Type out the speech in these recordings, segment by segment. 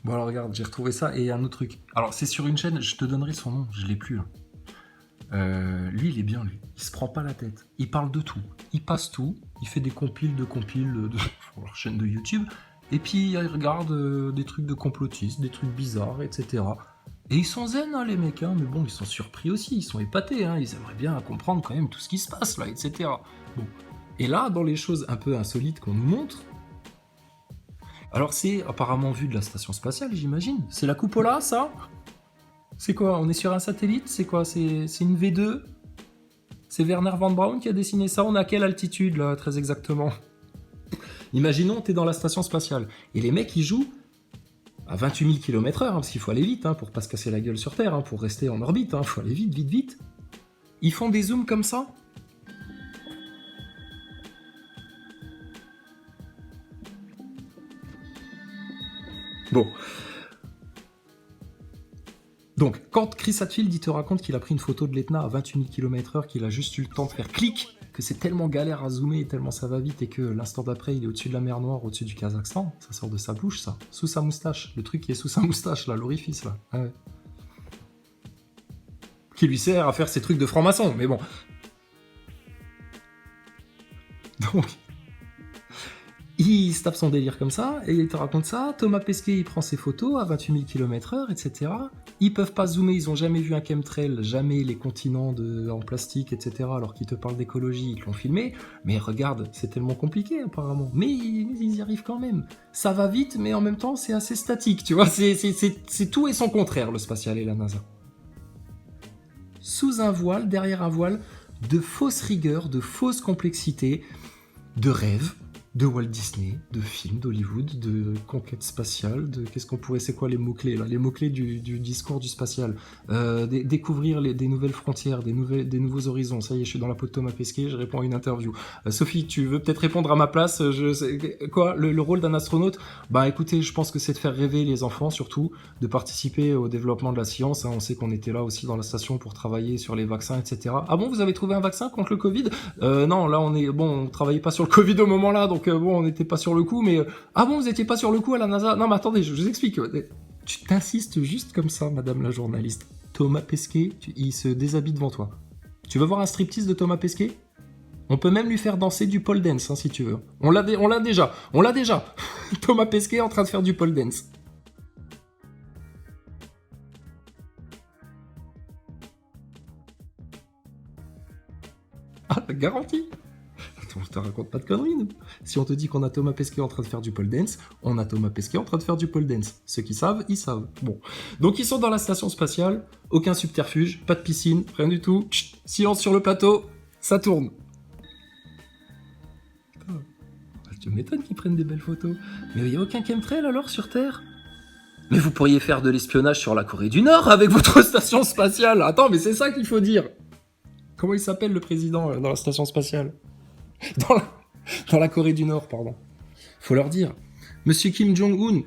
Bon, alors regarde, j'ai retrouvé ça et un autre truc. Alors, c'est sur une chaîne, je te donnerai son nom, je l'ai plus là. Lui, il est bien, lui. Il se prend pas la tête. Il parle de tout. Il passe tout. Il fait des compiles sur leur chaîne de YouTube. Et puis, il regarde des trucs de complotistes, des trucs bizarres, etc. Et ils sont zen, hein, les mecs. Hein, mais bon, ils sont surpris aussi. Ils sont épatés. Hein, ils aimeraient bien comprendre quand même tout ce qui se passe là, etc. Bon. Et là, dans les choses un peu insolites qu'on nous montre, alors c'est apparemment vu de la station spatiale, j'imagine. C'est la Cupola, ça? C'est quoi? On est sur un satellite? C'est quoi? C'est une V2? C'est Werner von Braun qui a dessiné ça? On est à quelle altitude, là, très exactement? Imaginons, t'es dans la station spatiale. Et les mecs, ils jouent à 28 000 km/h, hein, parce qu'il faut aller vite, hein, pour pas se casser la gueule sur Terre, hein, pour rester en orbite. Il faut aller vite, vite, vite. Ils font des zooms comme ça? Bon. Donc, quand Chris Hadfield, il te raconte qu'il a pris une photo de l'Etna à 28 000 km/h, qu'il a juste eu le temps de faire clic, que c'est tellement galère à zoomer et tellement ça va vite, et que l'instant d'après, il est au-dessus de la mer Noire, au-dessus du Kazakhstan, ça sort de sa bouche, ça. Sous sa moustache. Le truc qui est sous sa moustache, là, l'orifice, là. Ouais. Qui lui sert à faire ses trucs de franc-maçon, mais bon. Donc, il se tape son délire comme ça, et il te raconte ça. Thomas Pesquet, il prend ses photos à 28 000 km/h, etc. Ils peuvent pas zoomer, ils ont jamais vu un chemtrail, jamais les continents en plastique, etc. Alors qu'ils te parlent d'écologie, ils l'ont filmé. Mais regarde, c'est tellement compliqué apparemment. Mais ils y arrivent quand même. Ça va vite, mais en même temps, c'est assez statique, tu vois. C'est tout et son contraire, le spatial et la NASA. Sous un voile, derrière un voile, de fausses rigueurs, de fausses complexités, de rêves, de Walt Disney, de films d'Hollywood, de conquête spatiale, de qu'est-ce qu'on pourrait, c'est quoi les mots-clés là? Les mots-clés du discours du spatial. Découvrir des nouvelles frontières, des nouveaux horizons. Ça y est, je suis dans la peau de Thomas Pesquet, je réponds à une interview. Sophie, tu veux peut-être répondre à ma place? Quoi, le rôle d'un astronaute? Bah écoutez, je pense que c'est de faire rêver les enfants surtout, de participer au développement de la science. Hein. On sait qu'on était là aussi dans la station pour travailler sur les vaccins, etc. Ah bon, vous avez trouvé un vaccin contre le Covid? Non, là on travaillait pas sur le Covid au moment là, donc bon, on n'était pas sur le coup, mais ah bon, vous étiez pas sur le coup à la NASA? Non, mais attendez, je vous explique. Tu t'insistes juste comme ça, madame la journaliste. Thomas Pesquet, il se déshabille devant toi. Tu veux voir un striptease de Thomas Pesquet? On peut même lui faire danser du pole dance, hein, si tu veux. On l'a déjà. Thomas Pesquet est en train de faire du pole dance. Ah, garantie. On te raconte pas de conneries, nous. Si on te dit qu'on a Thomas Pesquet en train de faire du pole dance, on a Thomas Pesquet en train de faire du pole dance. Ceux qui savent, ils savent. Bon. Donc ils sont dans la station spatiale, aucun subterfuge, pas de piscine, rien du tout. Chut, silence sur le plateau, ça tourne. Putain, tu m'étonnes qu'ils prennent des belles photos. Mais il n'y a aucun chemtrail alors sur Terre? Mais vous pourriez faire de l'espionnage sur la Corée du Nord avec votre station spatiale. Attends, mais c'est ça qu'il faut dire. Comment il s'appelle le président dans la station spatiale? Dans la Corée du Nord, pardon. Faut leur dire. Monsieur Kim Jong-un,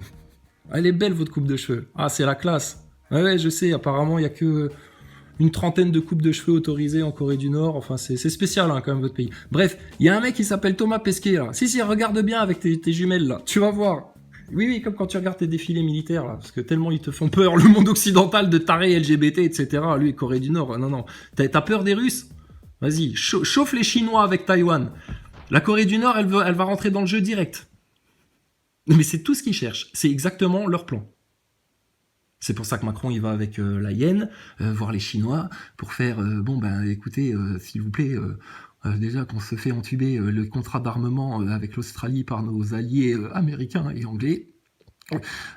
elle est belle votre coupe de cheveux. Ah, c'est la classe. Ouais, je sais, apparemment, il n'y a que une trentaine de coupes de cheveux autorisées en Corée du Nord. Enfin, c'est spécial, hein, quand même, votre pays. Bref, il y a un mec qui s'appelle Thomas Pesquet, là. Si, regarde bien avec tes jumelles, là. Tu vas voir. Oui, comme quand tu regardes tes défilés militaires, là. Parce que tellement ils te font peur, le monde occidental de tarés LGBT, etc. Lui, Corée du Nord. Non. T'as peur des Russes? Vas-y, chauffe les Chinois avec Taïwan. La Corée du Nord, elle va rentrer dans le jeu direct. Mais c'est tout ce qu'ils cherchent. C'est exactement leur plan. C'est pour ça que Macron, il va avec la Hyène, voir les Chinois, pour faire, écoutez, s'il vous plaît, déjà qu'on se fait entuber le contrat d'armement avec l'Australie par nos alliés américains et anglais.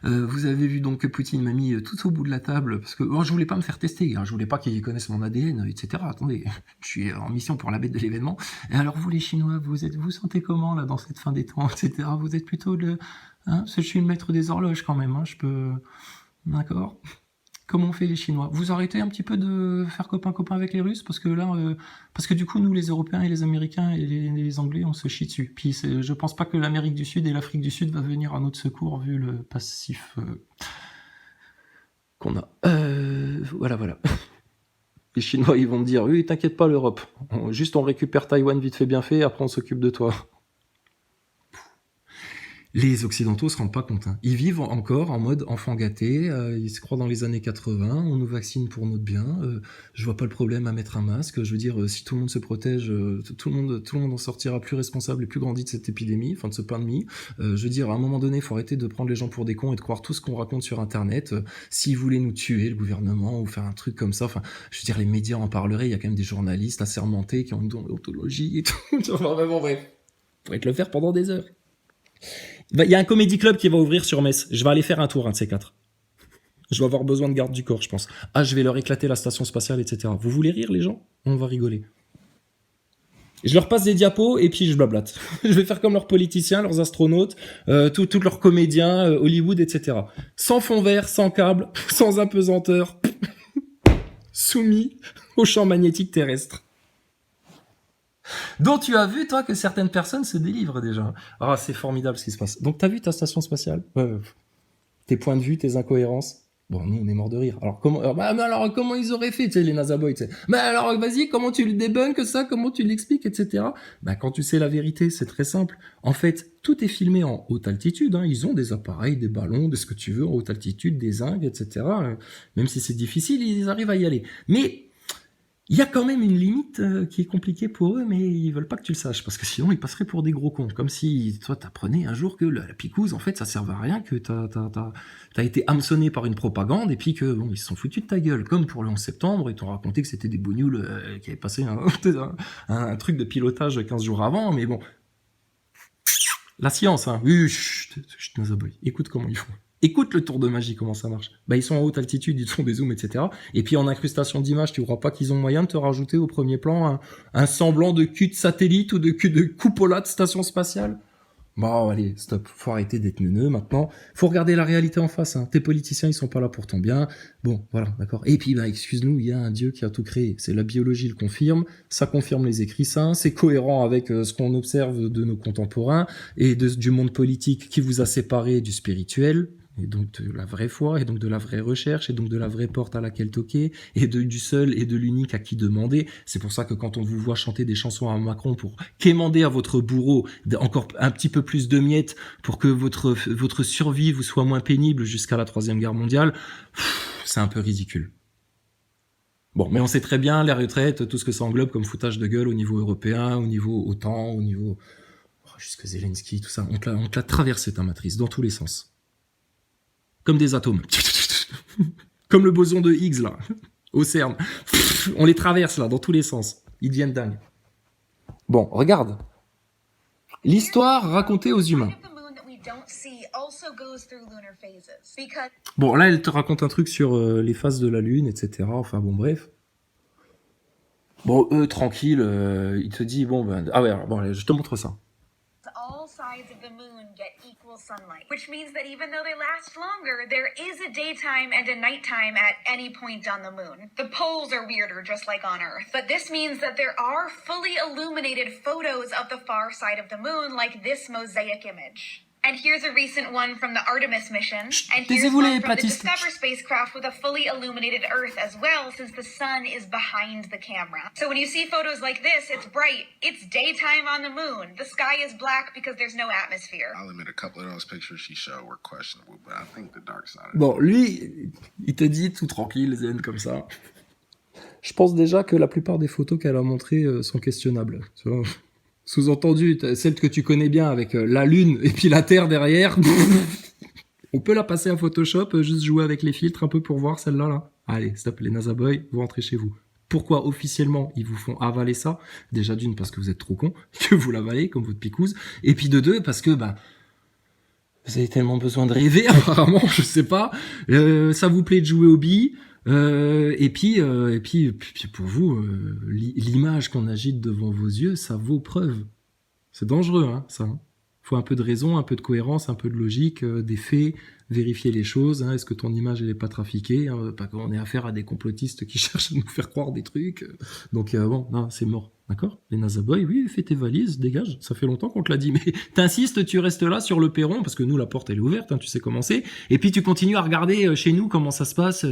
Vous avez vu donc que Poutine m'a mis tout au bout de la table, parce que je voulais pas me faire tester, hein, je voulais pas qu'ils connaissent mon ADN, etc. Attendez, je suis en mission pour la bête de l'événement. Et alors vous les Chinois, vous sentez comment là dans cette fin des temps, etc. Vous êtes plutôt parce que je suis le maître des horloges quand même, hein, je peux... D'accord. Comment on fait les Chinois? Vous arrêtez un petit peu de faire copain-copain avec les Russes? Parce que là, parce que du coup, nous, les Européens et les Américains et les Anglais, on se chie dessus. Puis je pense pas que l'Amérique du Sud et l'Afrique du Sud va venir à notre secours vu le passif qu'on a. Voilà. Les Chinois, ils vont me dire, oui, t'inquiète pas, l'Europe. Juste, on récupère Taïwan vite fait, bien fait, après on s'occupe de toi. Les Occidentaux se rendent pas compte. Hein. Ils vivent encore en mode enfant gâté. Ils se croient dans les années 80. On nous vaccine pour notre bien. Je vois pas le problème à mettre un masque. Je veux dire, si tout le monde se protège, tout le monde en sortira plus responsable et plus grandi de cette épidémie, enfin de ce pandémie. Je veux dire, à un moment donné, il faut arrêter de prendre les gens pour des cons et de croire tout ce qu'on raconte sur Internet. S'ils voulaient nous tuer, le gouvernement, ou faire un truc comme ça, enfin, je veux dire, les médias en parleraient. Il y a quand même des journalistes assermentés qui ont une déontologie et tout. Enfin, vraiment, bref. Vous pourrez te le faire pendant des heures. Il y a un comédie club qui va ouvrir sur Metz. Je vais aller faire un tour, un de ces quatre. Je vais avoir besoin de garde du corps, je pense. Ah, je vais leur éclater la station spatiale, etc. Vous voulez rire, les gens? On va rigoler. Je leur passe des diapos et puis je blablate. Je vais faire comme leurs politiciens, leurs astronautes, tous leurs comédiens, Hollywood, etc. Sans fond vert, sans câble, sans apesanteur, soumis au champ magnétique terrestre. Donc tu as vu, toi, que certaines personnes se délivrent déjà. Ah, c'est formidable ce qui se passe. Donc t'as vu ta station spatiale? Tes points de vue, tes incohérences. Bon, nous, on est morts de rire. Alors, comment ils auraient fait, tu sais, les NASA Boys, tu sais. Mais alors, vas-y, comment tu le débunkes, ça, comment tu l'expliques, etc. Bah, quand tu sais la vérité, c'est très simple. En fait, tout est filmé en haute altitude, hein. Ils ont des appareils, des ballons, de ce que tu veux, en haute altitude, des zingues, etc. Même si c'est difficile, ils arrivent à y aller. Mais, il y a quand même une limite qui est compliquée pour eux, mais ils veulent pas que tu le saches, parce que sinon ils passeraient pour des gros cons. Comme si toi t'apprenais un jour que la picouse, en fait, ça servait à rien, que t'as été hameçonné par une propagande, et puis que bon, ils se sont foutus de ta gueule, comme pour le 11 septembre, ils t'ont raconté que c'était des bougnoules qui avaient passé un truc de pilotage 15 jours avant, mais bon. La science, hein. Oui, chut, écoute comment ils font. Écoute le tour de magie, comment ça marche. Bah, ils sont en haute altitude, ils font des zooms, etc. Et puis en incrustation d'images, tu crois pas qu'ils ont moyen de te rajouter au premier plan un semblant de cul de satellite ou de cul de coupola de station spatiale? Bon, allez, stop. Faut arrêter d'être neuneux maintenant. Faut regarder la réalité en face. Hein. Tes politiciens, ils sont pas là pour ton bien. Bon, voilà, d'accord. Et puis, bah, excuse-nous, il y a un Dieu qui a tout créé. C'est la biologie le confirme. Ça confirme les écrits saints. C'est cohérent avec ce qu'on observe de nos contemporains et du monde politique qui vous a séparé du spirituel. Et donc de la vraie foi, et donc de la vraie recherche, et donc de la vraie porte à laquelle toquer, et du seul et de l'unique à qui demander. C'est pour ça que quand on vous voit chanter des chansons à Macron pour quémander à votre bourreau encore un petit peu plus de miettes pour que votre survie vous soit moins pénible jusqu'à la 3e guerre mondiale, c'est un peu ridicule. Bon, mais on sait très bien, les retraites, tout ce que ça englobe comme foutage de gueule au niveau européen, au niveau OTAN, au niveau... jusque Zelensky, tout ça. On te l'a traversé ta matrice, dans tous les sens. Comme des atomes. Comme le boson de Higgs, là, au CERN. On les traverse, là, dans tous les sens. Ils deviennent dingues. Bon, regarde. L'histoire racontée aux humains. Bon, là, elle te raconte un truc sur les phases de la Lune, etc. Enfin, bon, bref. Bon, eux, tranquille, il te dit, bon, ben... Ah ouais, alors, bon, allez, je te montre ça. All sides of the moon get equal sunlight, which means that even though they last longer, there is a daytime and a nighttime at any point on the moon. The poles are weirder, just like on Earth. But this means that there are fully illuminated photos of the far side of the moon, like this mosaic image. And here's a recent one from the Artemis mission. And here's one from the Discover spacecraft with a fully illuminated Earth as well, since the sun is behind the camera. So when you see photos like this, it's bright. It's daytime on the moon. The sky is black because there's no atmosphere. I'll admit a couple of those pictures she showed were questionable, but I think the dark side. Bon, lui, il te dit tout tranquille, zen comme ça. Je pense déjà que la plupart des photos qu'elle a montrées sont questionnables. Tu vois. Sous-entendu, celle que tu connais bien avec la Lune et puis la Terre derrière, on peut la passer à Photoshop, juste jouer avec les filtres un peu pour voir celle-là. Là. Allez, stop, les NASA Boys, vous rentrez chez vous. Pourquoi officiellement ils vous font avaler ça? Déjà d'une, parce que vous êtes trop con, que vous l'avalez comme votre picouse. Et puis de deux, parce que bah, vous avez tellement besoin de rêver, apparemment, je sais pas. Ça vous plaît de jouer au billes. Et puis pour vous, l'image qu'on agite devant vos yeux, ça vaut preuve. C'est dangereux, hein, ça. Faut un peu de raison, un peu de cohérence, un peu de logique, des faits, vérifier les choses. Hein, est-ce que ton image elle est pas trafiquée, hein, pas qu'on ait affaire à des complotistes qui cherchent à nous faire croire des trucs. Donc bon, non, c'est mort. D'accord? Les NASA Boys, oui, fais tes valises, dégage. Ça fait longtemps qu'on te l'a dit, mais t'insistes, tu restes là sur le perron, parce que nous, la porte, elle est ouverte, hein, tu sais comment c'est. Et puis, tu continues à regarder chez nous comment ça se passe.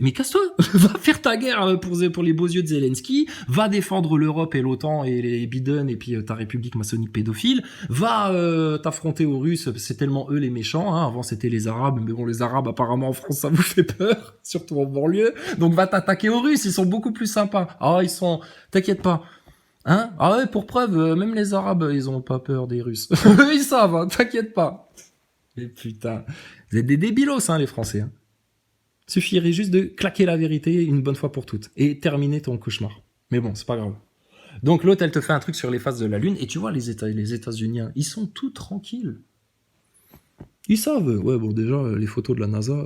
Mais casse-toi! Va faire ta guerre pour les beaux yeux de Zelensky. Va défendre l'Europe et l'OTAN et les Biden et puis ta république maçonnique pédophile. Va t'affronter aux Russes, c'est tellement eux les méchants. Hein. Avant, c'était les Arabes, mais bon, les Arabes, apparemment, en France, ça vous fait peur, surtout en banlieue. Donc, va t'attaquer aux Russes, ils sont beaucoup plus sympas. Ah, t'inquiète pas. Hein? Ah ouais, pour preuve, même les Arabes, ils ont pas peur des Russes. Ils savent, hein, t'inquiète pas. Et putain, vous êtes des débilos, hein, les Français. Hein. Suffirait juste de claquer la vérité une bonne fois pour toutes et terminer ton cauchemar. Mais bon, c'est pas grave. Donc l'autre, elle te fait un truc sur les faces de la Lune et tu vois les États-Unis, ils sont tout tranquilles. Ils savent. Ouais, bon, déjà, les photos de la NASA.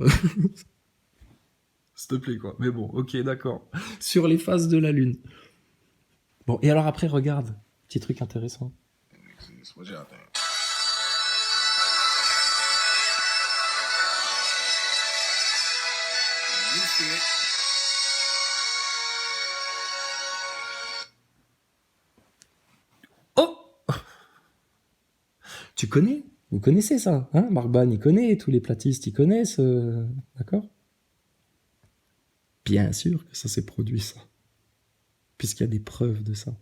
S'il te plaît, quoi. Mais bon, ok, d'accord. Sur les faces de la Lune. Bon, et alors après, regarde, petit truc intéressant. What y'all think? You see it. Oh! Tu connais? Vous connaissez ça, hein? Marc Ban, il connaît, tous les platistes, ils connaissent, d'accord? Bien sûr que ça s'est produit, ça. Puisqu'il y a des preuves de ça.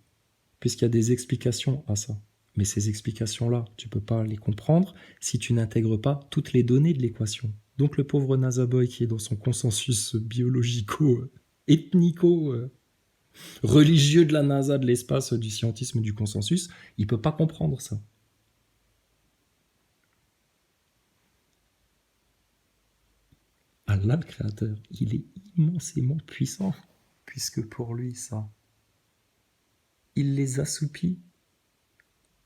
Puisqu'il y a des explications à ça. Mais ces explications-là, tu peux pas les comprendre si tu n'intègres pas toutes les données de l'équation. Donc le pauvre NASA Boy qui est dans son consensus biologico, ethnico, religieux de la NASA, de l'espace, du scientisme, du consensus, il peut pas comprendre ça. Allah, le Créateur, il est immensément puissant, puisque pour lui, ça, il les assoupit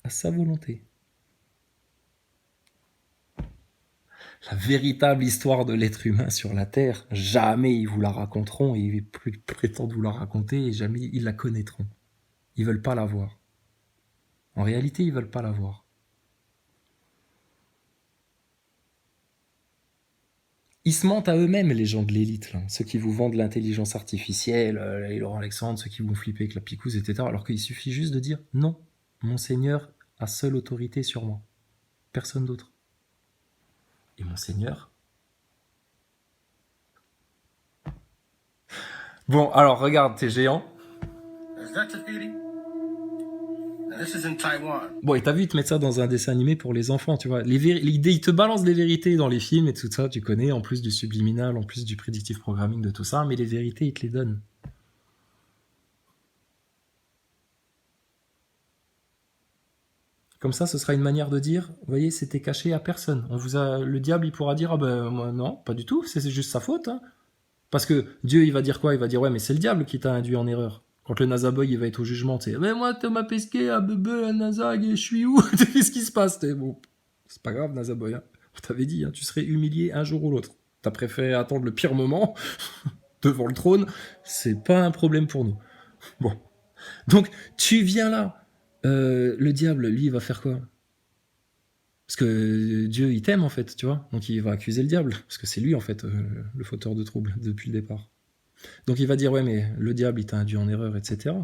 à sa volonté. La véritable histoire de l'être humain sur la Terre, jamais ils vous la raconteront, et ils prétendent vous la raconter, et jamais ils la connaîtront. Ils veulent pas la voir. En réalité, ils veulent pas la voir. Ils se mentent à eux-mêmes, les gens de l'élite, là. Ceux qui vous vendent l'intelligence artificielle, les Laurent Alexandre, ceux qui vous flipper avec la picouse, etc. Alors qu'il suffit juste de dire non, mon Seigneur a seule autorité sur moi. Personne d'autre. Et mon Seigneur. Bon, alors regarde, t'es géant. Bon, et t'as vu, ils te mettent ça dans un dessin animé pour les enfants, tu vois. L'idée, ils te balancent des vérités dans les films et tout ça, tu connais, en plus du subliminal, en plus du predictive programming, de tout ça, mais les vérités, ils te les donnent. Comme ça, ce sera une manière de dire, vous voyez, c'était caché à personne. Le diable, il pourra dire, ah ben, moi, non, pas du tout, c'est juste sa faute, hein. Parce que Dieu, il va dire quoi? Il va dire, ouais, mais c'est le diable qui t'a induit en erreur. Quand le NASA Boy, il va être au jugement, tu sais, mais moi, Thomas Pesquet, à bebe, à NASA, je suis où? Qu'est-ce qui se passe? Bon, c'est pas grave, NASA Boy, hein. Je t'avais dit, hein, tu serais humilié un jour ou l'autre. T'as préféré attendre le pire moment devant le trône, c'est pas un problème pour nous. Bon. Donc, tu viens là. Le diable, lui, il va faire quoi? Parce que Dieu, il t'aime, en fait, tu vois. Donc, il va accuser le diable. Parce que c'est lui, en fait, le fauteur de troubles depuis le départ. Donc, il va dire, ouais, mais le diable, il t'a induit en erreur, etc.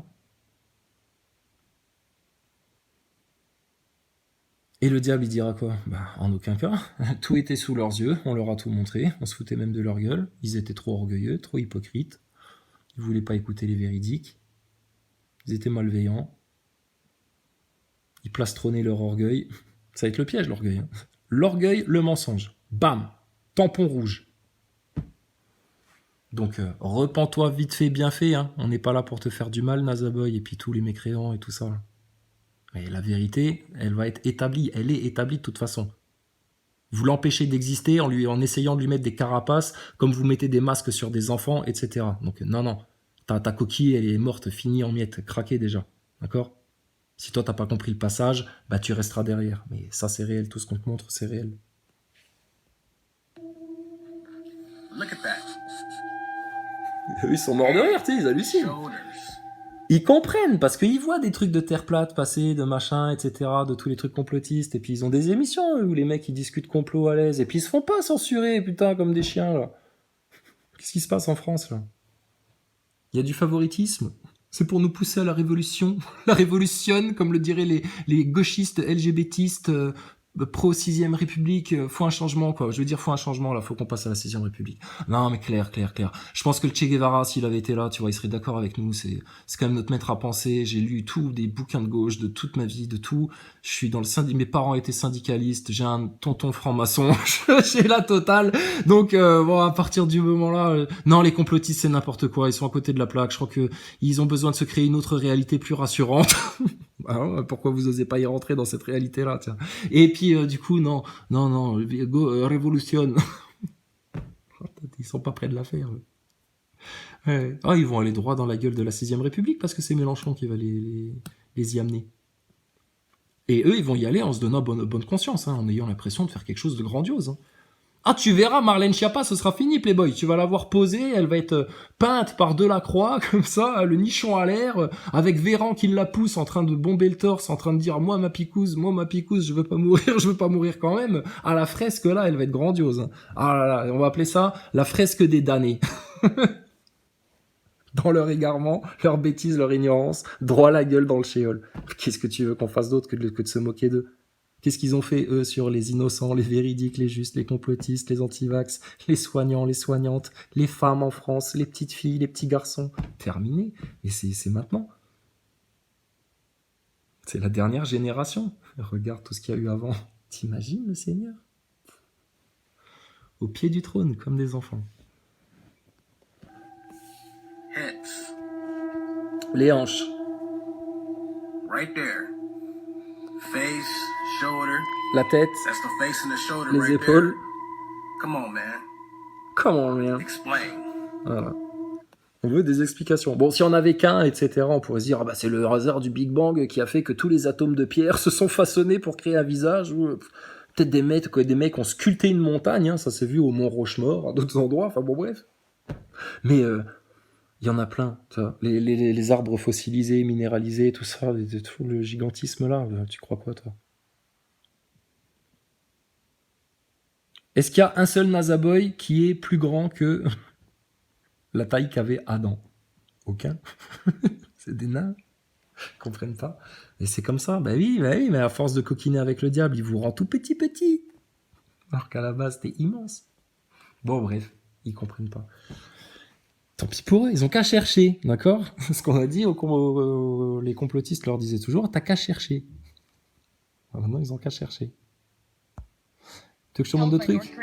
Et le diable, il dira quoi? Bah, en aucun cas. Tout était sous leurs yeux, on leur a tout montré, on se foutait même de leur gueule. Ils étaient trop orgueilleux, trop hypocrites. Ils voulaient pas écouter les véridiques. Ils étaient malveillants. Ils plastronnaient leur orgueil. Ça va être le piège, l'orgueil. Hein. L'orgueil, le mensonge. Bam! Tampon rouge. Donc, repens-toi vite fait, bien fait. Hein. On n'est pas là pour te faire du mal, NASA Boy, et puis tous les mécréants et tout ça. Mais la vérité, elle va être établie. Elle est établie de toute façon. Vous l'empêchez d'exister en essayant de lui mettre des carapaces, comme vous mettez des masques sur des enfants, etc. Donc, non. Ta coquille, elle est morte, finie en miettes, craquée déjà. D'accord? Si toi, t'as pas compris le passage, bah tu resteras derrière. Mais ça, c'est réel. Tout ce qu'on te montre, c'est réel. Look at that. Ils sont morts de rire, tu sais, ils hallucinent. Ils comprennent, parce qu'ils voient des trucs de terre plate passer, de machin, etc., de tous les trucs complotistes, et puis ils ont des émissions où les mecs, ils discutent complot à l'aise, et puis ils se font pas censurer, putain, comme des chiens, là. Qu'est-ce qui se passe en France, là? Il y a du favoritisme. C'est pour nous pousser à la révolution. La révolution, comme le diraient les gauchistes LGBTistes pro-6ème République. Faut un changement, quoi. Je veux dire, faut un changement, là. Faut qu'on passe à la 6ème République. Non, mais clair. Je pense que le Che Guevara, s'il avait été là, tu vois, il serait d'accord avec nous. C'est quand même notre maître à penser. J'ai lu tous des bouquins de gauche de toute ma vie, de tout. Je suis dans le syndicat. Mes parents étaient syndicalistes. J'ai un tonton franc-maçon. J'ai la totale. Donc, bon, à partir du moment-là, non, les complotistes, c'est n'importe quoi. Ils sont à côté de la plaque. Je crois que ils ont besoin de se créer une autre réalité plus rassurante. Alors, pourquoi vous osez pas y rentrer dans cette réalité-là, tiens. Et puis, du coup, non, révolution. Ils sont pas près de la faire. Ouais. Ah, ils vont aller droit dans la gueule de la 6ème République parce que c'est Mélenchon qui va les y amener. Et eux, ils vont y aller en se donnant bonne conscience, hein, en ayant l'impression de faire quelque chose de grandiose. Hein. Ah, tu verras, Marlène Schiappa, ce sera fini, Playboy. Tu vas la voir posée, elle va être peinte par Delacroix, comme ça, le nichon à l'air, avec Véran qui la pousse en train de bomber le torse, en train de dire « Moi, ma picouse, je veux pas mourir quand même ». Ah, la fresque, là, elle va être grandiose. Hein. Ah là là, on va appeler ça la fresque des damnés. Dans leur égarement, leur bêtise, leur ignorance, droit la gueule dans le shéol. Qu'est-ce que tu veux qu'on fasse d'autre que de se moquer d'eux ? Qu'est-ce qu'ils ont fait, eux, sur les innocents, les véridiques, les justes, les complotistes, les antivax, les soignants, les soignantes, les femmes en France, les petites filles, les petits garçons ? Terminé. Et c'est maintenant. C'est la dernière génération. Regarde tout ce qu'il y a eu avant. T'imagines, le Seigneur ? Au pied du trône, comme des enfants. Hips. Les hanches. Right there. Face, shoulder. La tête. That's the face and the shoulder Les right épaules. there. Come on, man. Comment, man ? Explain. Voilà. On veut des explications. Bon, si on avait qu'un, etc., on pourrait se dire, ah bah, c'est le hasard du Big Bang qui a fait que tous les atomes de pierre se sont façonnés pour créer un visage, ou peut-être des mecs ont sculpté une montagne, hein, ça s'est vu au Mont Rochemort, à d'autres endroits, enfin bon, bref. Mais il y en a plein, tu vois. Les arbres fossilisés, minéralisés, tout ça, tout le gigantisme là, tu crois quoi, toi ? Est-ce qu'il y a un seul Nazaboy qui est plus grand que la taille qu'avait Adam ? Aucun. C'est des nains. Ils comprennent pas. Et c'est comme ça. Bah oui, mais à force de coquiner avec le diable, il vous rend tout petit. Alors qu'à la base, c'était immense. Bon, bref, ils comprennent pas. Tant pis pour eux, ils ont qu'à chercher, d'accord ? Ce qu'on a dit, les complotistes leur disaient toujours, t'as qu'à chercher. Alors maintenant, ils ont qu'à chercher. Tu veux que je te montre d'autres trucs ?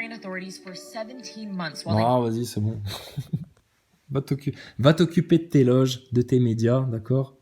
Ah, vas-y, c'est bon. Va t'occuper de tes loges, de tes médias, d'accord ?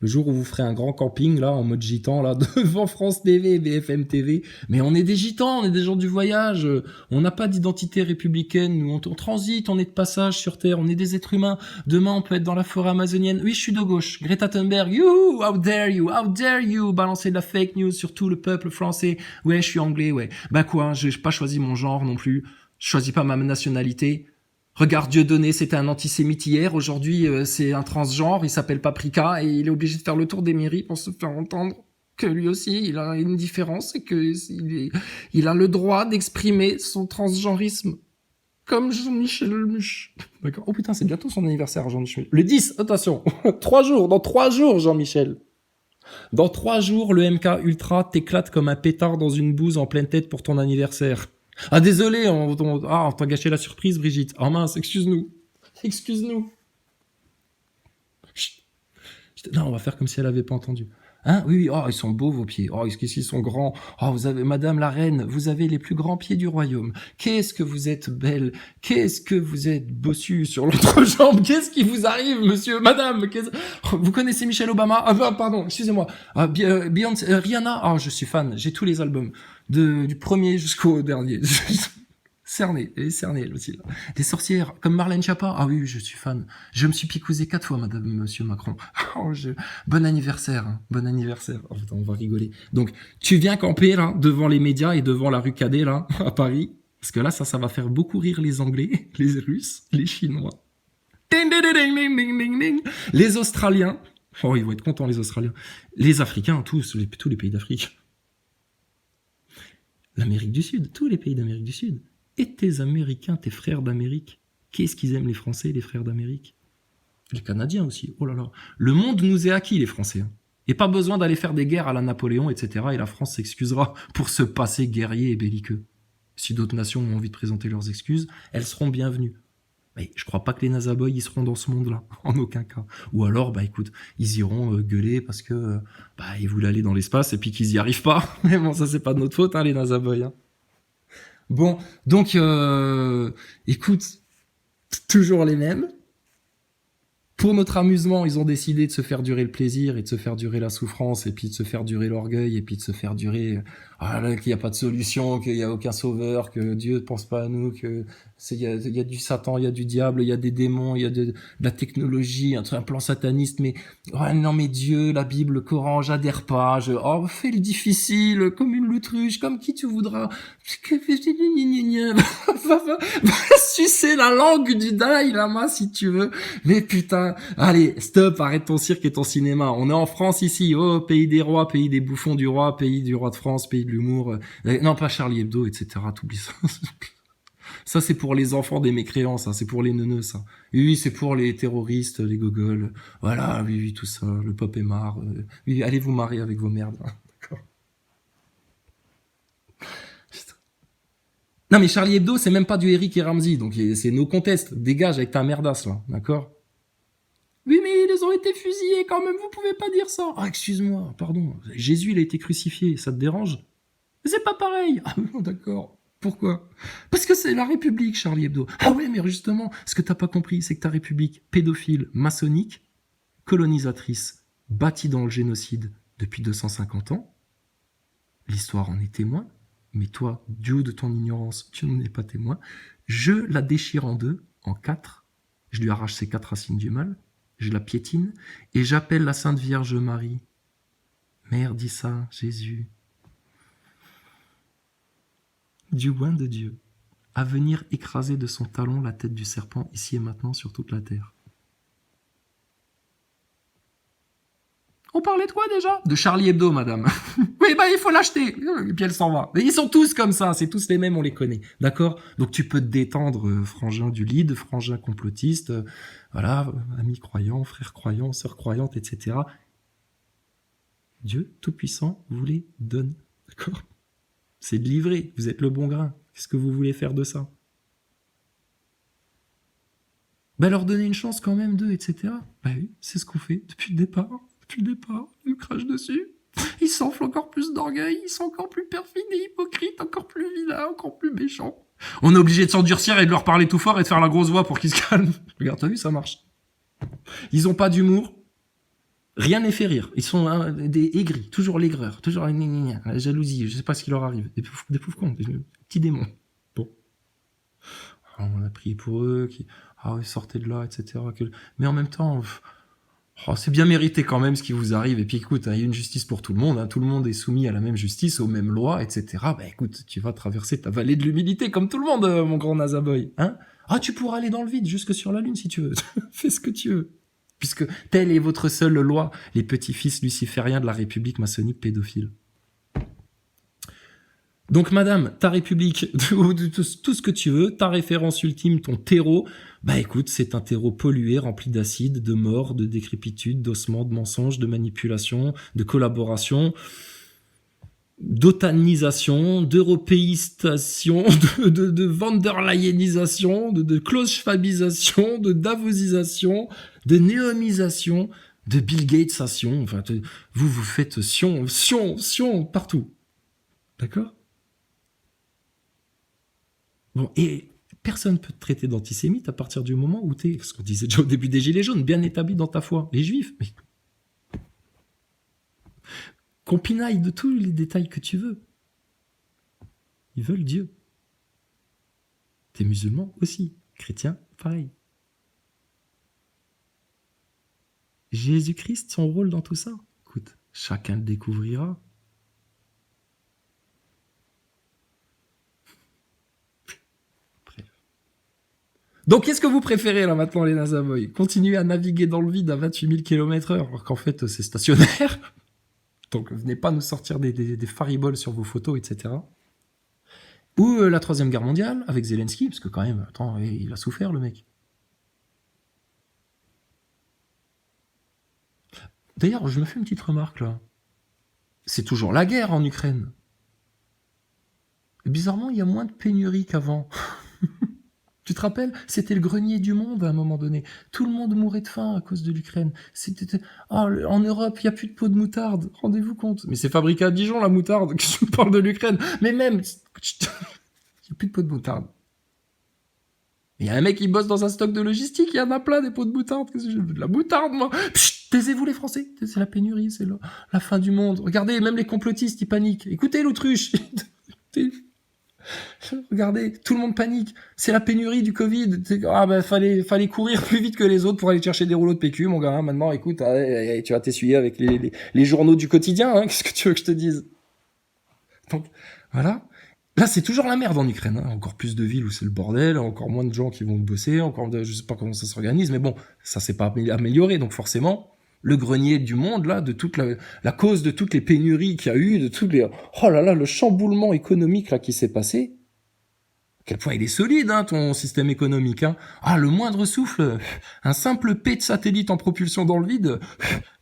Le jour où vous ferez un grand camping, là, en mode gitan, là, devant France TV et BFM TV. Mais on est des gitans, on est des gens du voyage. On n'a pas d'identité républicaine. Nous, on transite, on est de passage sur Terre. On est des êtres humains. Demain, on peut être dans la forêt amazonienne. Oui, je suis de gauche. Greta Thunberg, youhou, how dare you, balancer de la fake news sur tout le peuple français. Ouais, je suis anglais, ouais. Bah quoi, j'ai pas choisi mon genre non plus. Je choisis pas ma nationalité. Regarde Dieudonné, c'était un antisémite hier, aujourd'hui c'est un transgenre, il s'appelle Paprika et il est obligé de faire le tour des mairies pour se faire entendre que lui aussi il a une différence et que il a le droit d'exprimer son transgenrisme comme Jean-Michel Muche. D'accord. Oh putain, c'est bientôt son anniversaire, Jean-Michel. Le 10, attention, 3 jours, dans 3 jours, Jean-Michel. Dans 3 jours, le MK Ultra t'éclate comme un pétard dans une bouse en pleine tête pour ton anniversaire. Ah désolé, on t'a gâché la surprise, Brigitte. Ah mince, excuse-nous. Chut. Non, on va faire comme si elle avait pas entendu. Hein ? Oui, oh, ils sont beaux vos pieds. Oh, qu'est-ce qu'ils sont grands. Oh, vous avez, Madame la Reine, vous avez les plus grands pieds du royaume. Qu'est-ce que vous êtes belle. Qu'est-ce que vous êtes bossu sur l'autre jambe. Qu'est-ce qui vous arrive, monsieur, madame? Vous connaissez Michelle Obama? Ah, pardon, excusez-moi. Ah, Beyoncé, Rihanna? Ah, je suis fan. J'ai tous les albums. Du premier jusqu'au dernier. Cerné, elle est cernée, elle aussi, là. Des sorcières, comme Marlène Schiappa. Ah oui, je suis fan. Je me suis picousé 4 fois, monsieur Macron. Oh, bon anniversaire, hein. Bon anniversaire. Oh, putain, on va rigoler. Donc, tu viens camper, là, devant les médias et devant la rue Cadet, là, à Paris. Parce que là, ça va faire beaucoup rire les Anglais, les Russes, les Chinois. Ding, ding, ding, ding, ding, ding, ding. Les Australiens. Oh, ils vont être contents, les Australiens. Les Africains, tous les pays d'Afrique. L'Amérique du Sud, tous les pays d'Amérique du Sud. Et tes Américains, tes frères d'Amérique, qu'est-ce qu'ils aiment les Français, les frères d'Amérique? Les Canadiens aussi, oh là là. Le monde nous est acquis, les Français. Hein. Et pas besoin d'aller faire des guerres à la Napoléon, etc. Et la France s'excusera pour ce passé guerrier et belliqueux. Si d'autres nations ont envie de présenter leurs excuses, elles seront bienvenues. Mais je crois pas que les Nazaboys ils seront dans ce monde-là, en aucun cas. Ou alors, bah écoute, ils iront gueuler parce que ils voulaient aller dans l'espace et puis qu'ils y arrivent pas. Mais bon, ça c'est pas de notre faute, hein, les Nazaboys. Hein. Bon, donc, écoute, toujours les mêmes. Pour notre amusement, ils ont décidé de se faire durer le plaisir et de se faire durer la souffrance et puis de se faire durer l'orgueil et puis de se faire durer qu'il n'y a pas de solution, qu'il n'y a aucun sauveur, que Dieu ne pense pas à nous, que il y a du Satan, il y a du diable, il y a des démons, il y a de la technologie, un plan sataniste, mais non mais Dieu, la Bible, le Coran, j'adhère pas, fais le difficile, comme une l'autruche, comme qui tu voudras. Va sucer la langue du Dalai Lama si tu veux. Mais putain, allez, stop, arrête ton cirque et ton cinéma. On est en France ici, oh, pays des rois, pays des bouffons du roi, pays du roi de France, pays de l'humour. Non, pas Charlie Hebdo, etc. T'oublies ça. Ça, c'est pour les enfants des mécréants, ça. C'est pour les neuneux, ça. Oui, c'est pour les terroristes, les gogoles. Voilà, oui, tout ça. Le peuple est marre. Oui, allez vous marier avec vos merdes. D'accord. Putain. Non, mais Charlie Hebdo, c'est même pas du Eric et Ramsey. Donc, c'est no contest. Dégage avec ta merdasse, là. D'accord? Oui, mais ils ont été fusillés quand même. Vous pouvez pas dire ça. Ah, excuse-moi. Pardon. Jésus, il a été crucifié. Ça te dérange? Mais c'est pas pareil. Ah, d'accord. Pourquoi? Parce que c'est la République, Charlie Hebdo. Ah ouais, mais justement, ce que t'as pas compris, c'est que ta République pédophile, maçonnique, colonisatrice, bâtie dans le génocide depuis 250 ans, l'histoire en est témoin, mais toi, du haut de ton ignorance, tu n'en es pas témoin, je la déchire en deux, en quatre, je lui arrache ses 4 racines du mal, je la piétine, et j'appelle la Sainte Vierge Marie. Mère d'Issa, Jésus, du oin de Dieu, à venir écraser de son talon la tête du serpent ici et maintenant sur toute la terre. On parlait de quoi déjà? De Charlie Hebdo, madame. Oui, il faut l'acheter. Et puis elle s'en va. Mais ils sont tous comme ça, c'est tous les mêmes, on les connaît. D'accord? Donc tu peux te détendre, frangin du lead, frangin complotiste, voilà, ami croyant, frère croyant, sœur croyante, etc. Dieu Tout-Puissant vous les donne. D'accord? C'est de livrer, vous êtes le bon grain. Qu'est-ce que vous voulez faire de ça? Leur donner une chance quand même d'eux, etc. Oui, c'est ce qu'on fait depuis le départ. Depuis le départ, ils nous crachent dessus. Ils s'enflent encore plus d'orgueil, ils sont encore plus perfides et hypocrites, encore plus vilains, encore plus méchants. On est obligé de s'endurcir et de leur parler tout fort et de faire la grosse voix pour qu'ils se calment. Regarde, t'as vu, ça marche. Ils ont pas d'humour. Rien n'est fait rire. Ils sont des aigris, toujours l'aigreur, toujours la jalousie, je sais pas ce qui leur arrive. Des pauvres cons, des petits démons. Bon. Alors, on a prié pour eux, ils sortaient de là, etc. Mais en même temps, c'est bien mérité quand même ce qui vous arrive. Et puis écoute, il y a une justice pour tout le monde. Tout le monde est soumis à la même justice, aux mêmes lois, etc. Écoute, tu vas traverser ta vallée de l'humilité comme tout le monde, mon grand Nazaboy. Hein? Tu pourras aller dans le vide jusque sur la lune si tu veux. Fais ce que tu veux. Puisque telle est votre seule loi, les petits-fils lucifériens de la République maçonnique pédophile. Donc, madame, ta République, tout ce que tu veux, ta référence ultime, ton terreau, écoute, c'est un terreau pollué, rempli d'acide, de mort, de décrépitude, d'ossements, de mensonges, de manipulation, de collaboration, d'otanisation, d'européistation, de vanderleyenisation, de klaus-schwabisation, de davosisation, de néomisation, de Bill Gatesation. Enfin, vous faites sion partout. D'accord? Bon, et personne peut te traiter d'antisémite à partir du moment où t'es, ce qu'on disait déjà au début des Gilets jaunes, bien établi dans ta foi. Les Juifs, mais qu'on pinaille de tous les détails que tu veux. Ils veulent Dieu. T'es musulman aussi. Chrétien, pareil. Jésus-Christ, son rôle dans tout ça. Écoute, chacun le découvrira. Donc, qu'est-ce que vous préférez, là, maintenant, les Nazaboys? Continuer à naviguer dans le vide à 28 000 km/h, alors qu'en fait, c'est stationnaire. Donc, venez pas nous sortir des fariboles sur vos photos, etc. Ou la Troisième Guerre mondiale, avec Zelensky, parce que quand même, attends, il a souffert, le mec. D'ailleurs, je me fais une petite remarque là. C'est toujours la guerre en Ukraine. Et bizarrement, il y a moins de pénurie qu'avant. Tu te rappelles? C'était le grenier du monde à un moment donné. Tout le monde mourait de faim à cause de l'Ukraine. En Europe, il n'y a plus de pot de moutarde. Rendez-vous compte. Mais c'est fabriqué à Dijon, la moutarde. Que je parle de l'Ukraine. Mais même, il n'y a plus de pot de moutarde. Il y a un mec qui bosse dans un stock de logistique, il y en a plein des pots de moutarde. Qu'est-ce que je veux de la moutarde, moi? Pchit, taisez-vous les Français. C'est la pénurie, c'est la fin du monde. Regardez, même les complotistes, ils paniquent. Écoutez l'autruche. Regardez, tout le monde panique. C'est la pénurie du Covid. Ah ben fallait courir plus vite que les autres pour aller chercher des rouleaux de PQ, mon gars. Maintenant, écoute, tu vas t'essuyer avec les journaux du quotidien. Hein. Qu'est-ce que tu veux que je te dise? Donc voilà. Là, c'est toujours la merde en Ukraine. Hein. Encore plus de villes où c'est le bordel, encore moins de gens qui vont bosser, je sais pas comment ça s'organise, mais bon, ça s'est pas amélioré. Donc forcément, le grenier du monde, là, de toute la cause de toutes les pénuries qu'il y a eu, de toutes les, oh là là, le chamboulement économique là qui s'est passé. À quel point il est solide, hein, ton système économique. Hein. Ah, le moindre souffle, un simple P de satellite en propulsion dans le vide,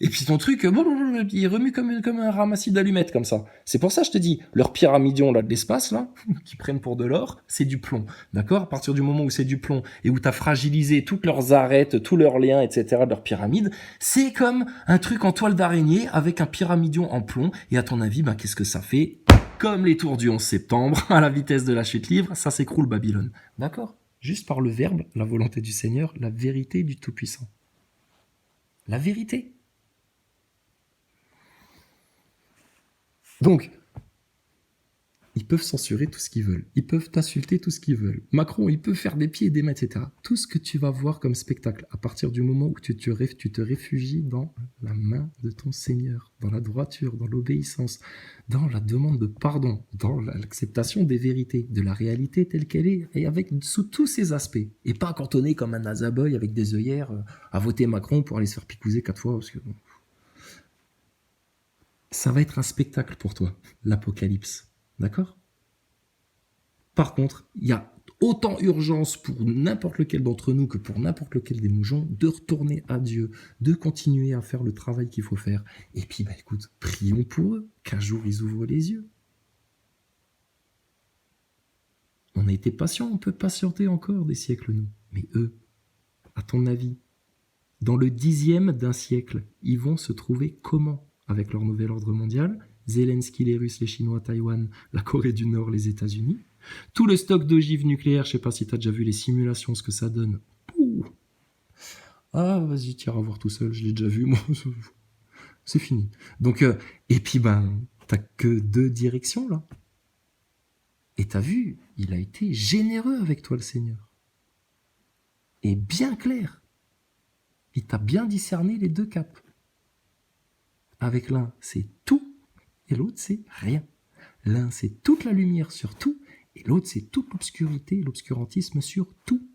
et puis ton truc, il remue comme un ramassis d'allumettes, comme ça. C'est pour ça, je te dis, leurs pyramidions là de l'espace, là, qui prennent pour de l'or, c'est du plomb. D'accord? À partir du moment où c'est du plomb, et où t'as fragilisé toutes leurs arêtes, tous leurs liens, etc., de leurs pyramides, c'est comme un truc en toile d'araignée avec un pyramidion en plomb, et à ton avis, qu'est-ce que ça fait? Comme les tours du 11 septembre, à la vitesse de la chute libre, ça s'écroule Babylone. D'accord? Juste par le verbe, la volonté du Seigneur, la vérité du Tout-Puissant. La vérité. Donc, ils peuvent censurer tout ce qu'ils veulent. Ils peuvent t'insulter tout ce qu'ils veulent. Macron, il peut faire des pieds et des mains, etc. Tout ce que tu vas voir comme spectacle, à partir du moment où tu te réfugies dans la main de ton Seigneur, dans la droiture, dans l'obéissance, dans la demande de pardon, dans l'acceptation des vérités, de la réalité telle qu'elle est, et sous tous ses aspects. Et pas cantonné comme un nazaboy avec des œillères à voter Macron pour aller se faire picouser 4 fois, parce que ça va être un spectacle pour toi, l'apocalypse. D'accord? Par contre, il y a autant urgence pour n'importe lequel d'entre nous que pour n'importe lequel des moujons de retourner à Dieu, de continuer à faire le travail qu'il faut faire. Et puis, écoute, prions pour eux, qu'un jour ils ouvrent les yeux. On a été patient, on peut patienter encore des siècles, nous. Mais eux, à ton avis, dans le 10e d'un siècle, ils vont se trouver comment avec leur nouvel ordre mondial? Zelensky, les Russes, les Chinois, Taïwan, la Corée du Nord, les États-Unis. Tout le stock d'ogives nucléaires, je sais pas si tu as déjà vu les simulations, ce que ça donne. Pouh. Ah, vas-y, tu iras voir tout seul, je l'ai déjà vu, moi. C'est fini. Donc, et puis, t'as que 2 directions, là. Et t'as vu, il a été généreux avec toi, le Seigneur. Et bien clair. Il t'a bien discerné les 2 caps. Avec l'un, c'est tout. Et l'autre, c'est rien. L'un, c'est toute la lumière sur tout, et l'autre, c'est toute l'obscurité, l'obscurantisme sur tout.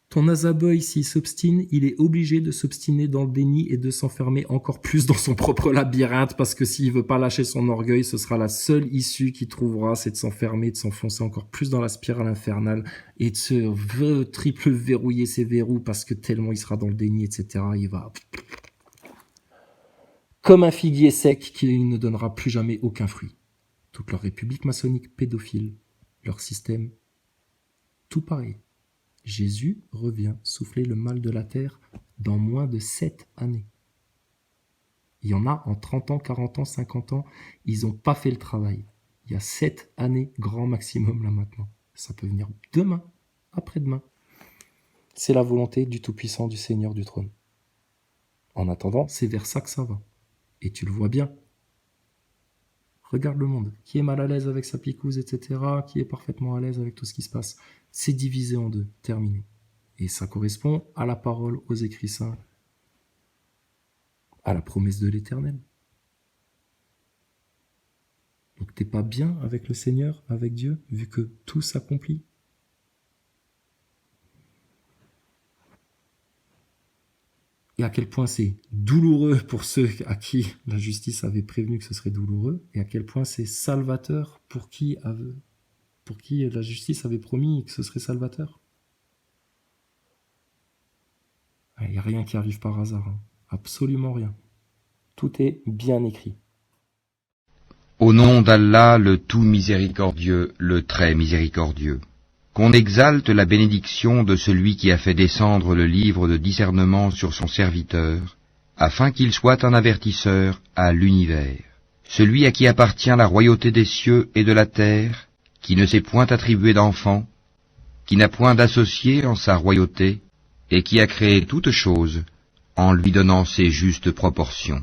Ton Azaboy, s'il s'obstine, il est obligé de s'obstiner dans le déni et de s'enfermer encore plus dans son propre labyrinthe, parce que s'il veut pas lâcher son orgueil, ce sera la seule issue qu'il trouvera, c'est de s'enfermer, de s'enfoncer encore plus dans la spirale infernale, et de se triple verrouiller ses verrous, parce que tellement il sera dans le déni, etc., il va... Comme un figuier sec qui ne donnera plus jamais aucun fruit. Toute leur république maçonnique pédophile, leur système, tout pareil. Jésus revient souffler le mal de la terre dans moins de 7 années. Il y en a en 30 ans, 40 ans, 50 ans, ils n'ont pas fait le travail. Il y a 7 années grand maximum là maintenant. Ça peut venir demain, après-demain. C'est la volonté du Tout-Puissant, du Seigneur du trône. En attendant, c'est vers ça que ça va. Et tu le vois bien. Regarde le monde. Qui est mal à l'aise avec sa picouse, etc. Qui est parfaitement à l'aise avec tout ce qui se passe. C'est divisé en 2. Terminé. Et ça correspond à la parole, aux écrits saints, à la promesse de l'Éternel. Donc t'es pas bien avec le Seigneur, avec Dieu, vu que tout s'accomplit. Et à quel point c'est douloureux pour ceux à qui la justice avait prévenu que ce serait douloureux, et à quel point c'est salvateur pour qui la justice avait promis que ce serait salvateur. Il n'y a rien qui arrive par hasard, hein. Absolument rien. Tout est bien écrit. Au nom d'Allah, le tout miséricordieux, le très miséricordieux. Qu'on exalte la bénédiction de celui qui a fait descendre le livre de discernement sur son serviteur, afin qu'il soit un avertisseur à l'univers. Celui à qui appartient la royauté des cieux et de la terre, qui ne s'est point attribué d'enfant, qui n'a point d'associé en sa royauté, et qui a créé toutes choses, en lui donnant ses justes proportions.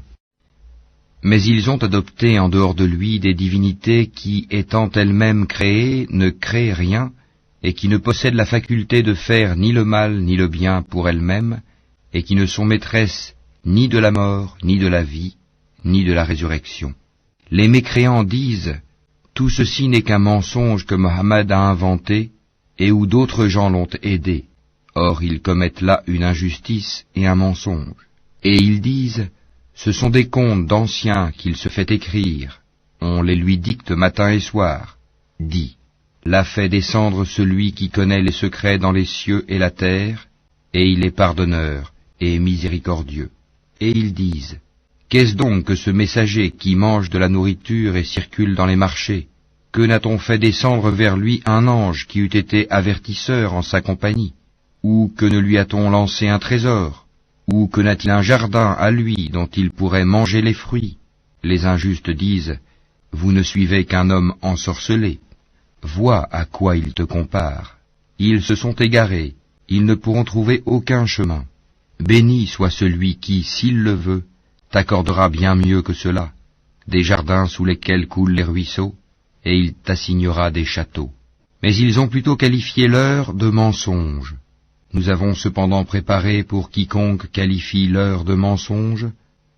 Mais ils ont adopté en dehors de lui des divinités qui, étant elles-mêmes créées, ne créent rien, et qui ne possèdent la faculté de faire ni le mal ni le bien pour elles-mêmes, et qui ne sont maîtresses ni de la mort, ni de la vie, ni de la résurrection. Les mécréants disent « Tout ceci n'est qu'un mensonge que Mohammed a inventé, et où d'autres gens l'ont aidé. » Or ils commettent là une injustice et un mensonge. Et ils disent « Ce sont des contes d'anciens qu'il se fait écrire, on les lui dicte matin et soir. » Dis, l'a fait descendre celui qui connaît les secrets dans les cieux et la terre, et il est pardonneur et miséricordieux. Et ils disent, qu'est-ce donc que ce messager qui mange de la nourriture et circule dans les marchés? Que n'a-t-on fait descendre vers lui un ange qui eût été avertisseur en sa compagnie? Ou que ne lui a-t-on lancé un trésor? Ou que n'a-t-il un jardin à lui dont il pourrait manger les fruits? Les injustes disent, vous ne suivez qu'un homme ensorcelé. Vois à quoi ils te comparent. Ils se sont égarés, ils ne pourront trouver aucun chemin. Béni soit celui qui, s'il le veut, t'accordera bien mieux que cela, des jardins sous lesquels coulent les ruisseaux, et il t'assignera des châteaux. Mais ils ont plutôt qualifié l'heure de mensonge. Nous avons cependant préparé pour quiconque qualifie l'heure de mensonge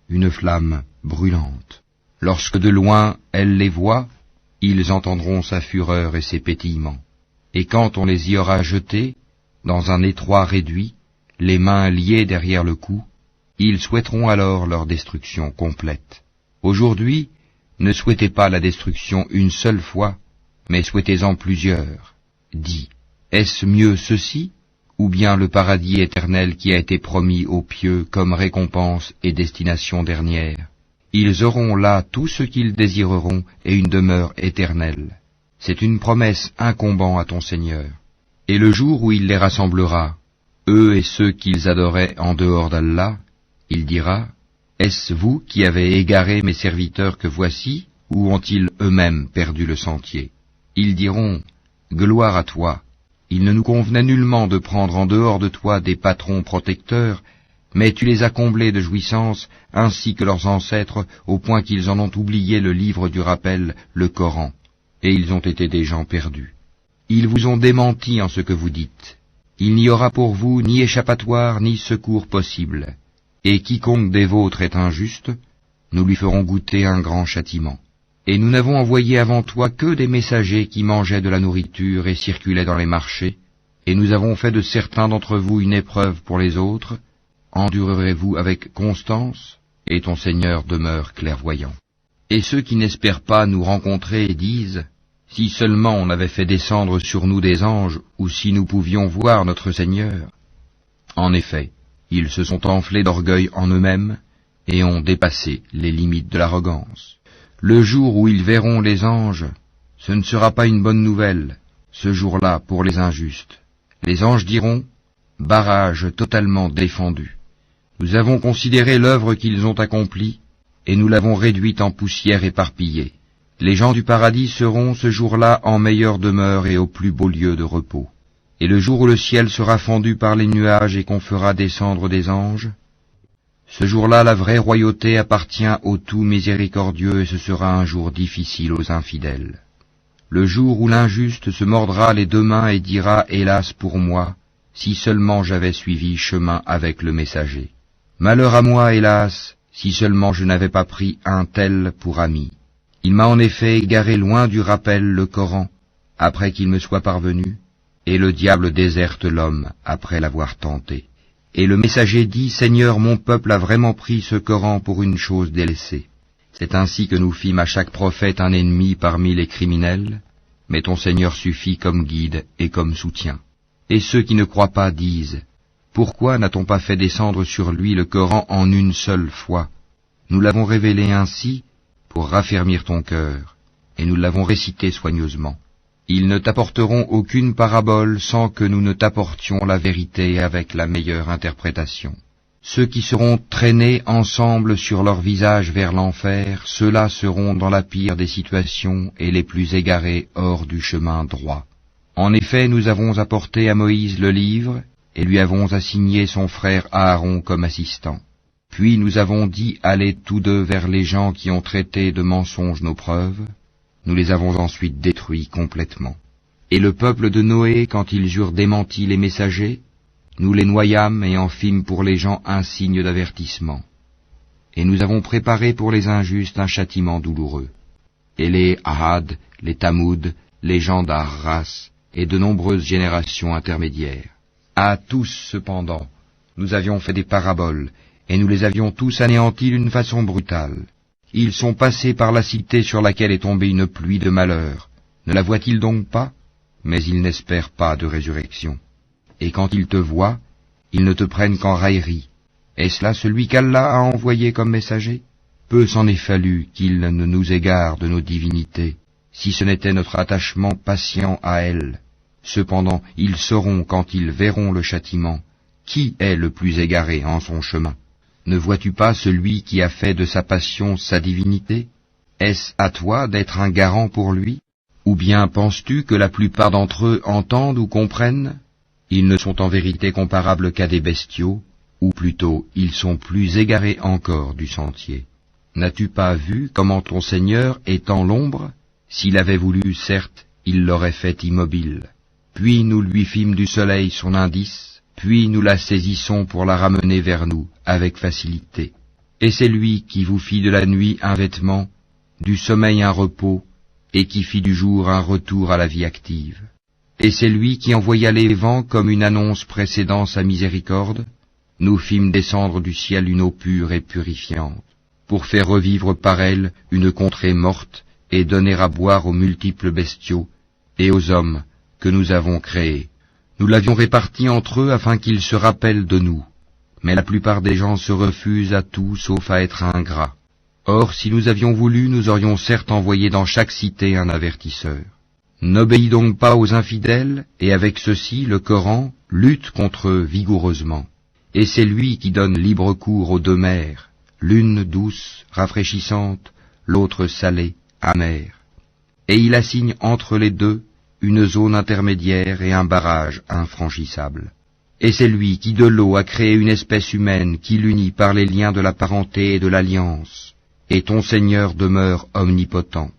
une flamme brûlante. Lorsque de loin elle les voit, ils entendront sa fureur et ses pétillements. Et quand on les y aura jetés, dans un étroit réduit, les mains liées derrière le cou, ils souhaiteront alors leur destruction complète. Aujourd'hui, ne souhaitez pas la destruction une seule fois, mais souhaitez-en plusieurs. Dis, est-ce mieux ceci, ou bien le paradis éternel qui a été promis aux pieux comme récompense et destination dernière? Ils auront là tout ce qu'ils désireront et une demeure éternelle. C'est une promesse incombant à ton Seigneur. Et le jour où il les rassemblera, eux et ceux qu'ils adoraient en dehors d'Allah, il dira, est-ce vous qui avez égaré mes serviteurs que voici, ou ont-ils eux-mêmes perdu le sentier? Ils diront, gloire à toi, il ne nous convenait nullement de prendre en dehors de toi des patrons protecteurs, mais tu les as comblés de jouissances, ainsi que leurs ancêtres, au point qu'ils en ont oublié le livre du rappel, le Coran, et ils ont été des gens perdus. Ils vous ont démenti en ce que vous dites. Il n'y aura pour vous ni échappatoire ni secours possible, et quiconque des vôtres est injuste, nous lui ferons goûter un grand châtiment. Et nous n'avons envoyé avant toi que des messagers qui mangeaient de la nourriture et circulaient dans les marchés, et nous avons fait de certains d'entre vous une épreuve pour les autres. Endurerez-vous avec constance, et ton Seigneur demeure clairvoyant. Et ceux qui n'espèrent pas nous rencontrer disent, si seulement on avait fait descendre sur nous des anges, ou si nous pouvions voir notre Seigneur. En effet, ils se sont enflés d'orgueil en eux-mêmes, et ont dépassé les limites de l'arrogance. Le jour où ils verront les anges, ce ne sera pas une bonne nouvelle, ce jour-là pour les injustes. Les anges diront, barrage totalement défendu. Nous avons considéré l'œuvre qu'ils ont accomplie, et nous l'avons réduite en poussière éparpillée. Les gens du paradis seront ce jour-là en meilleure demeure et au plus beau lieu de repos. Et le jour où le ciel sera fendu par les nuages et qu'on fera descendre des anges, ce jour-là la vraie royauté appartient au tout miséricordieux et ce sera un jour difficile aux infidèles. Le jour où l'injuste se mordra les deux mains et dira « Hélas pour moi, si seulement j'avais suivi chemin avec le messager. Malheur à moi, hélas, si seulement je n'avais pas pris un tel pour ami. Il m'a en effet égaré loin du rappel le Coran, après qu'il me soit parvenu, et le diable déserte l'homme après l'avoir tenté. Et le messager dit, Seigneur, mon peuple a vraiment pris ce Coran pour une chose délaissée. C'est ainsi que nous fîmes à chaque prophète un ennemi parmi les criminels, mais ton Seigneur suffit comme guide et comme soutien. Et ceux qui ne croient pas disent, Pourquoi n'a-t-on pas fait descendre sur lui le Coran en une seule fois? Nous l'avons révélé ainsi pour raffermir ton cœur, et nous l'avons récité soigneusement. Ils ne t'apporteront aucune parabole sans que nous ne t'apportions la vérité avec la meilleure interprétation. Ceux qui seront traînés ensemble sur leur visage vers l'enfer, ceux-là seront dans la pire des situations et les plus égarés hors du chemin droit. En effet, nous avons apporté à Moïse le livre, et lui avons assigné son frère Aaron comme assistant. Puis nous avons dit aller tous deux vers les gens qui ont traité de mensonges nos preuves. Nous les avons ensuite détruits complètement. Et le peuple de Noé, quand ils eurent démenti les messagers, nous les noyâmes et en fîmes pour les gens un signe d'avertissement. Et nous avons préparé pour les injustes un châtiment douloureux. Et les Ahad, les Tamoud, les gens d'Arras, et de nombreuses générations intermédiaires. À tous, cependant, nous avions fait des paraboles, et nous les avions tous anéantis d'une façon brutale. Ils sont passés par la cité sur laquelle est tombée une pluie de malheur. Ne la voient-ils donc pas? Mais ils n'espèrent pas de résurrection. Et quand ils te voient, ils ne te prennent qu'en raillerie. Est-ce là celui qu'Allah a envoyé comme messager? Peu s'en est fallu qu'il ne nous égare de nos divinités, si ce n'était notre attachement patient à elles. Cependant, ils sauront quand ils verront le châtiment, qui est le plus égaré en son chemin. Ne vois-tu pas celui qui a fait de sa passion sa divinité? Est-ce à toi d'être un garant pour lui? Ou bien penses-tu que la plupart d'entre eux entendent ou comprennent? Ils ne sont en vérité comparables qu'à des bestiaux, ou plutôt ils sont plus égarés encore du sentier. N'as-tu pas vu comment ton Seigneur étend l'ombre? S'il avait voulu, certes, il l'aurait fait immobile. Puis nous lui fîmes du soleil son indice, puis nous la saisissons pour la ramener vers nous, avec facilité. Et c'est lui qui vous fit de la nuit un vêtement, du sommeil un repos, et qui fit du jour un retour à la vie active. Et c'est lui qui envoya les vents comme une annonce précédant sa miséricorde. Nous fîmes descendre du ciel une eau pure et purifiante, pour faire revivre par elle une contrée morte, et donner à boire aux multiples bestiaux, et aux hommes, que nous avons créés. Nous l'avions réparti entre eux afin qu'ils se rappellent de nous. Mais la plupart des gens se refusent à tout sauf à être ingrats. Or, si nous avions voulu, nous aurions certes envoyé dans chaque cité un avertisseur. N'obéis donc pas aux infidèles, et avec ceci, le Coran lutte contre eux vigoureusement. Et c'est lui qui donne libre cours aux deux mers, l'une douce, rafraîchissante, l'autre salée, amère. Et il assigne entre les deux une zone intermédiaire et un barrage infranchissable. Et c'est lui qui de l'eau a créé une espèce humaine qui l'unit par les liens de la parenté et de l'alliance. Et ton Seigneur demeure omnipotent.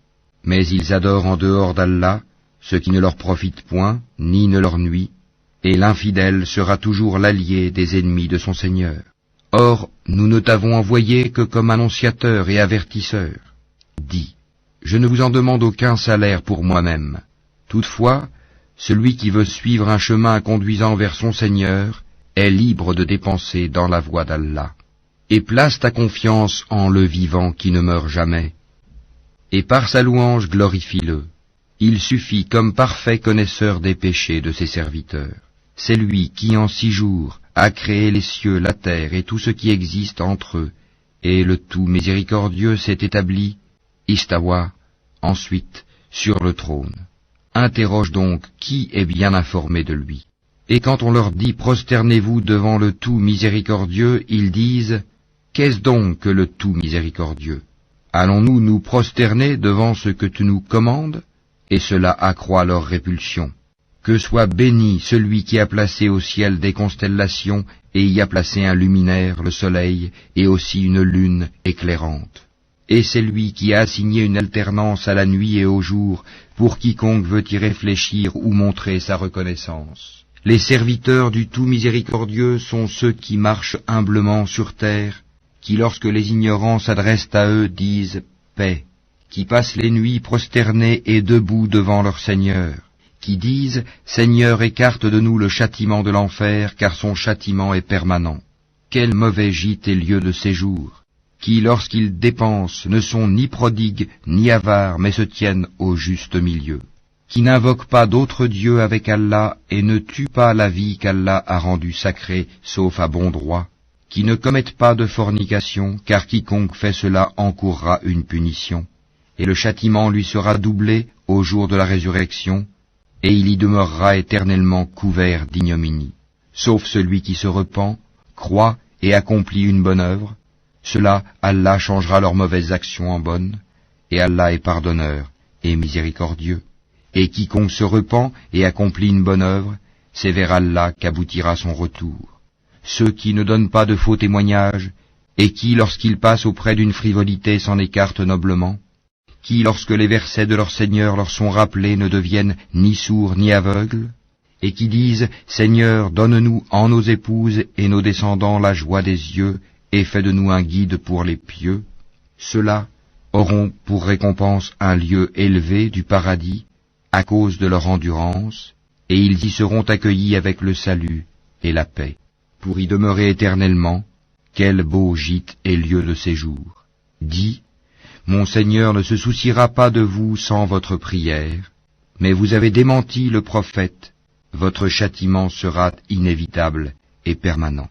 Mais ils adorent en dehors d'Allah ce qui ne leur profite point, ni ne leur nuit, et l'infidèle sera toujours l'allié des ennemis de son Seigneur. Or, nous ne t'avons envoyé que comme annonciateur et avertisseur. Dis, je ne vous en demande aucun salaire pour moi-même. Toutefois, celui qui veut suivre un chemin conduisant vers son Seigneur est libre de dépenser dans la voie d'Allah. Et place ta confiance en le vivant qui ne meurt jamais. Et par sa louange glorifie-le. Il suffit comme parfait connaisseur des péchés de ses serviteurs. C'est lui qui en 6 jours a créé les cieux, la terre et tout ce qui existe entre eux, et le tout miséricordieux s'est établi, istawa, ensuite, sur le trône. Interroge donc qui est bien informé de lui. Et quand on leur dit « Prosternez-vous devant le tout miséricordieux », ils disent « Qu'est-ce donc que le tout miséricordieux? Allons-nous nous prosterner devant ce que tu nous commandes ?» Et cela accroît leur répulsion. Que soit béni celui qui a placé au ciel des constellations et y a placé un luminaire, le soleil, et aussi une lune éclairante. Et c'est lui qui a assigné une alternance à la nuit et au jour, pour quiconque veut y réfléchir ou montrer sa reconnaissance. Les serviteurs du tout miséricordieux sont ceux qui marchent humblement sur terre, qui lorsque les ignorants s'adressent à eux disent « paix », qui passent les nuits prosternés et debout devant leur Seigneur, qui disent « Seigneur, écarte de nous le châtiment de l'enfer, car son châtiment est permanent. Quel mauvais gîte et lieu de séjour !» qui, lorsqu'ils dépensent, ne sont ni prodigues, ni avares, mais se tiennent au juste milieu. qui n'invoquent pas d'autre Dieu avec Allah et ne tuent pas la vie qu'Allah a rendue sacrée, sauf à bon droit, qui ne commettent pas de fornication, car quiconque fait cela encourra une punition, et le châtiment lui sera doublé au jour de la résurrection, et il y demeurera éternellement couvert d'ignominie. Sauf celui qui se repent, croit et accomplit une bonne œuvre, cela Allah changera leurs mauvaises actions en bonnes, et Allah est pardonneur et miséricordieux. Et quiconque se repent et accomplit une bonne œuvre, c'est vers Allah qu'aboutira son retour. Ceux qui ne donnent pas de faux témoignages, et qui, lorsqu'ils passent auprès d'une frivolité, s'en écartent noblement, qui, lorsque les versets de leur Seigneur leur sont rappelés, ne deviennent ni sourds ni aveugles, et qui disent « Seigneur, donne-nous en nos épouses et nos descendants la joie des yeux, et fais de nous un guide pour les pieux », ceux-là auront pour récompense un lieu élevé du paradis, à cause de leur endurance, et ils y seront accueillis avec le salut et la paix, pour y demeurer éternellement. Quel beau gîte et lieu de séjour. Dis, mon Seigneur ne se souciera pas de vous sans votre prière, mais vous avez démenti le prophète, votre châtiment sera inévitable et permanent.